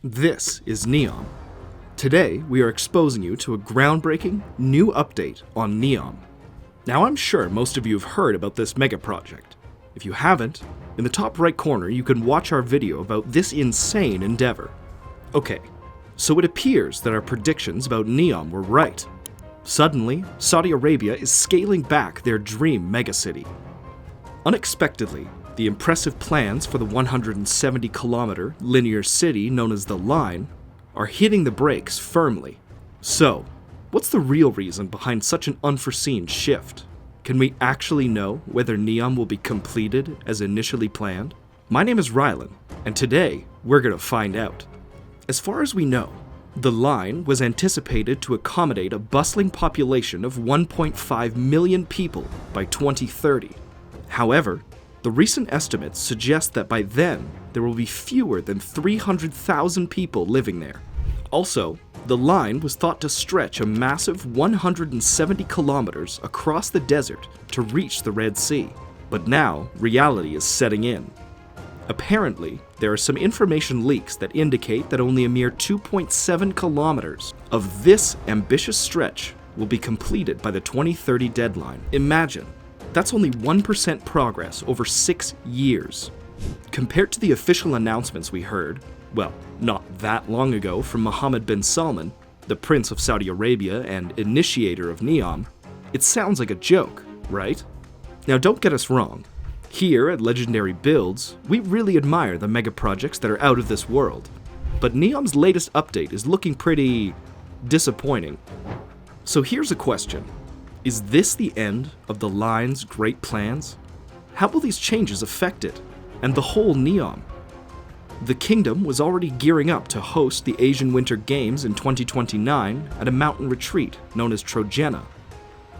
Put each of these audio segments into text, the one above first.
This is NEOM. Today, we are exposing you to a groundbreaking new update on NEOM. Now, I'm sure most of you have heard about this mega project. If you haven't, in the top right corner you can watch our video about this insane endeavor. Okay, so it appears that our predictions about NEOM were right. Suddenly, Saudi Arabia is scaling back their dream megacity. Unexpectedly, the impressive plans for the 170-kilometer linear city known as the Line are hitting the brakes firmly. So, what's the real reason behind such an unforeseen shift? Can we actually know whether NEOM will be completed as initially planned? My name is Ryllan, and today we're going to find out. As far as we know, the Line was anticipated to accommodate a bustling population of 1.5 million people by 2030. However, the recent estimates suggest that by then, there will be fewer than 300,000 people living there. Also, the Line was thought to stretch a massive 170 kilometers across the desert to reach the Red Sea. But now, reality is setting in. Apparently, there are some information leaks that indicate that only a mere 2.7 kilometers of this ambitious stretch will be completed by the 2030 deadline. Imagine. That's only 1% progress over 6 years. Compared to the official announcements we heard, well, not that long ago from Mohammed bin Salman, the Prince of Saudi Arabia and initiator of NEOM, it sounds like a joke, right? Now don't get us wrong. Here at Legendary Builds, we really admire the mega projects that are out of this world. But NEOM's latest update is looking pretty disappointing. So here's a question. Is this the end of the Line's great plans? How will these changes affect it, and the whole NEOM? The kingdom was already gearing up to host the Asian Winter Games in 2029 at a mountain retreat known as Trojena.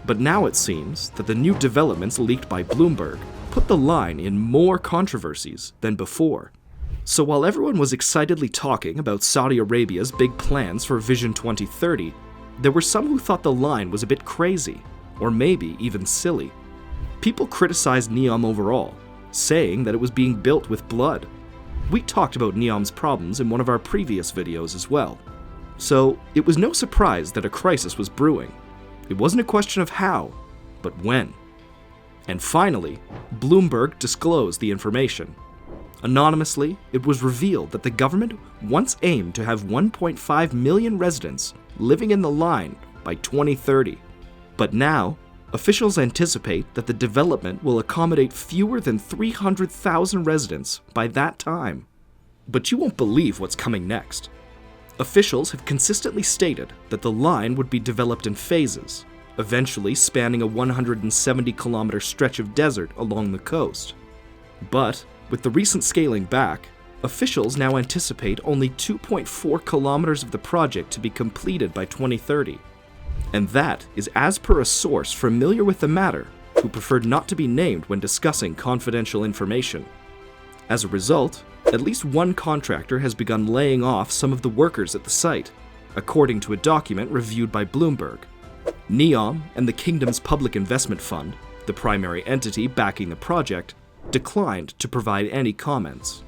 But now it seems that the new developments leaked by Bloomberg put the Line in more controversies than before. So while everyone was excitedly talking about Saudi Arabia's big plans for Vision 2030, there were some who thought the Line was a bit crazy, or maybe even silly. People criticized NEOM overall, saying that it was being built with blood. We talked about NEOM's problems in one of our previous videos as well. So it was no surprise that a crisis was brewing. It wasn't a question of how, but when. And finally, Bloomberg disclosed the information. Anonymously, it was revealed that the government once aimed to have 1.5 million residents living in the Line by 2030. But now, officials anticipate that the development will accommodate fewer than 300,000 residents by that time. But you won't believe what's coming next. Officials have consistently stated that the Line would be developed in phases, eventually spanning a 170-kilometer stretch of desert along the coast. But, with the recent scaling back, officials now anticipate only 2.4 kilometers of the project to be completed by 2030. And that is as per a source familiar with the matter, who preferred not to be named when discussing confidential information. As a result, at least one contractor has begun laying off some of the workers at the site, according to a document reviewed by Bloomberg. NEOM and the Kingdom's Public Investment Fund, the primary entity backing the project, declined to provide any comments.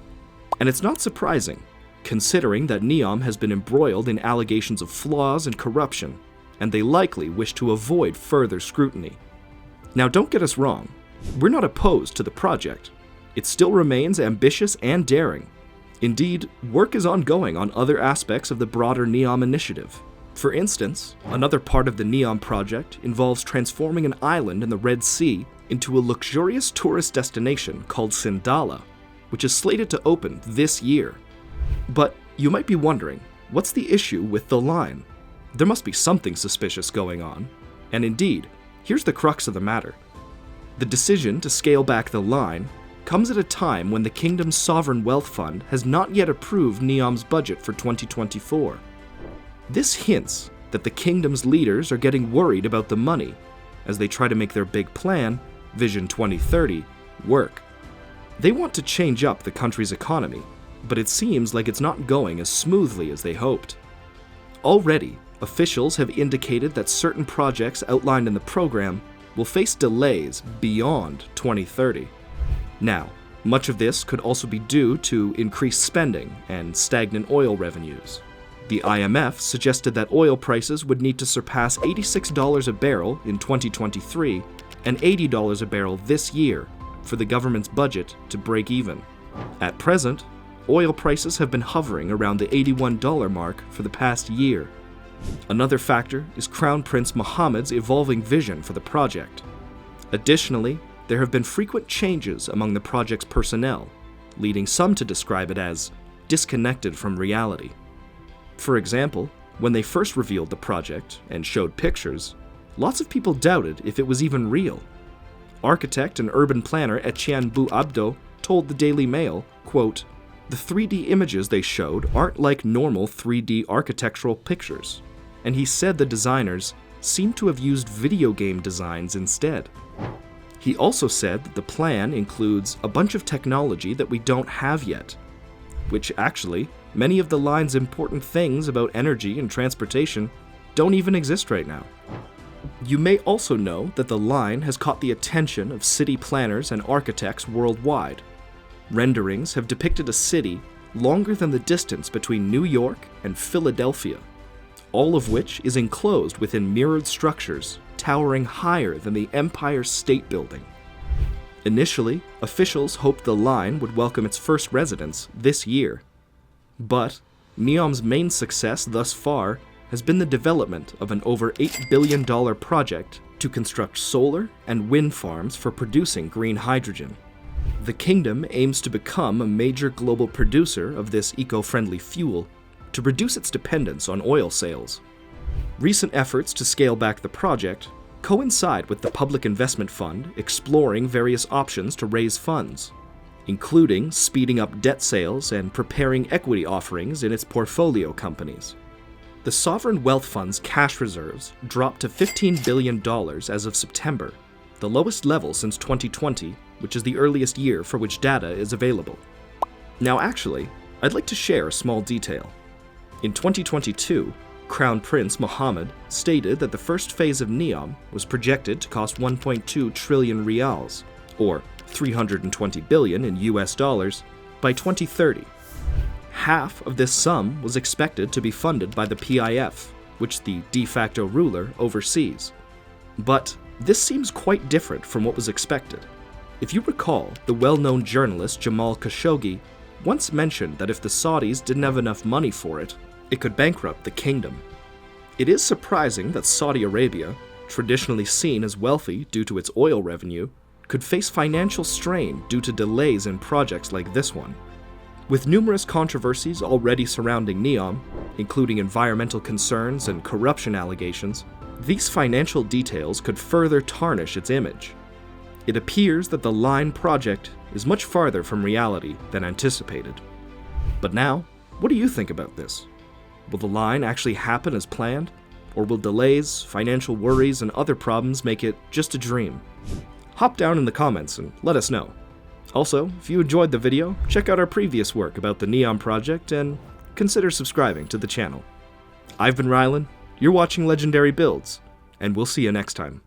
And it's not surprising, considering that NEOM has been embroiled in allegations of flaws and corruption, and they likely wish to avoid further scrutiny. Now don't get us wrong, we're not opposed to the project. It still remains ambitious and daring. Indeed, work is ongoing on other aspects of the broader NEOM initiative. For instance, another part of the NEOM project involves transforming an island in the Red Sea into a luxurious tourist destination called Sindala, which is slated to open this year. But you might be wondering, what's the issue with the Line? There must be something suspicious going on. And indeed, here's the crux of the matter. The decision to scale back the Line comes at a time when the Kingdom's Sovereign Wealth Fund has not yet approved NEOM's budget for 2024. This hints that the Kingdom's leaders are getting worried about the money as they try to make their big plan, Vision 2030, work. They want to change up the country's economy, but it seems like it's not going as smoothly as they hoped. Already, officials have indicated that certain projects outlined in the program will face delays beyond 2030. Now, Much of this could also be due to increased spending and stagnant oil revenues. The IMF suggested that oil prices would need to surpass $86 a barrel in 2023 and $80 a barrel this year for the government's budget to break even. At present, oil prices have been hovering around the $81 mark for the past year. Another factor is Crown Prince Mohammed's evolving vision for the project. Additionally, there have been frequent changes among the project's personnel, leading some to describe it as disconnected from reality. For example, when they first revealed the project and showed pictures, lots of people doubted if it was even real. Architect and urban planner Etienne Bou Abdo told the Daily Mail, quote, "The 3D images they showed aren't like normal 3D architectural pictures," and he said the designers seemed to have used video game designs instead. He also said that the plan includes a bunch of technology that we don't have yet, which actually, many of the line's important things about energy and transportation don't even exist right now. You may also know that the line has caught the attention of city planners and architects worldwide. Renderings have depicted a city longer than the distance between New York and Philadelphia, all of which is enclosed within mirrored structures towering higher than the Empire State Building. Initially, officials hoped the line would welcome its first residents this year. But NEOM's main success thus far has been the development of an over $8 billion project to construct solar and wind farms for producing green hydrogen. The kingdom aims to become a major global producer of this eco-friendly fuel to reduce its dependence on oil sales. Recent efforts to scale back the project coincide with the Public Investment Fund exploring various options to raise funds, including speeding up debt sales and preparing equity offerings in its portfolio companies. The Sovereign Wealth Fund's cash reserves dropped to $15 billion as of September, the lowest level since 2020, which is the earliest year for which data is available. Now actually, I'd like to share a small detail. In 2022, Crown Prince Mohammed stated that the first phase of NEOM was projected to cost 1.2 trillion rials, or 320 billion in US dollars, by 2030. Half of this sum was expected to be funded by the PIF, which the de facto ruler oversees. But this seems quite different from what was expected. If you recall, the well-known journalist Jamal Khashoggi once mentioned that if the Saudis didn't have enough money for it, it could bankrupt the kingdom. It is surprising that Saudi Arabia, traditionally seen as wealthy due to its oil revenue, could face financial strain due to delays in projects like this one. With numerous controversies already surrounding NEOM, including environmental concerns and corruption allegations, these financial details could further tarnish its image. It appears that the line project is much farther from reality than anticipated. But now, what do you think about this? Will the line actually happen as planned? Or will delays, financial worries, and other problems make it just a dream? Hop down in the comments and let us know. Also, if you enjoyed the video, check out our previous work about the NEOM project and consider subscribing to the channel. I've been Ryllan, you're watching Legendary Builds, and we'll see you next time.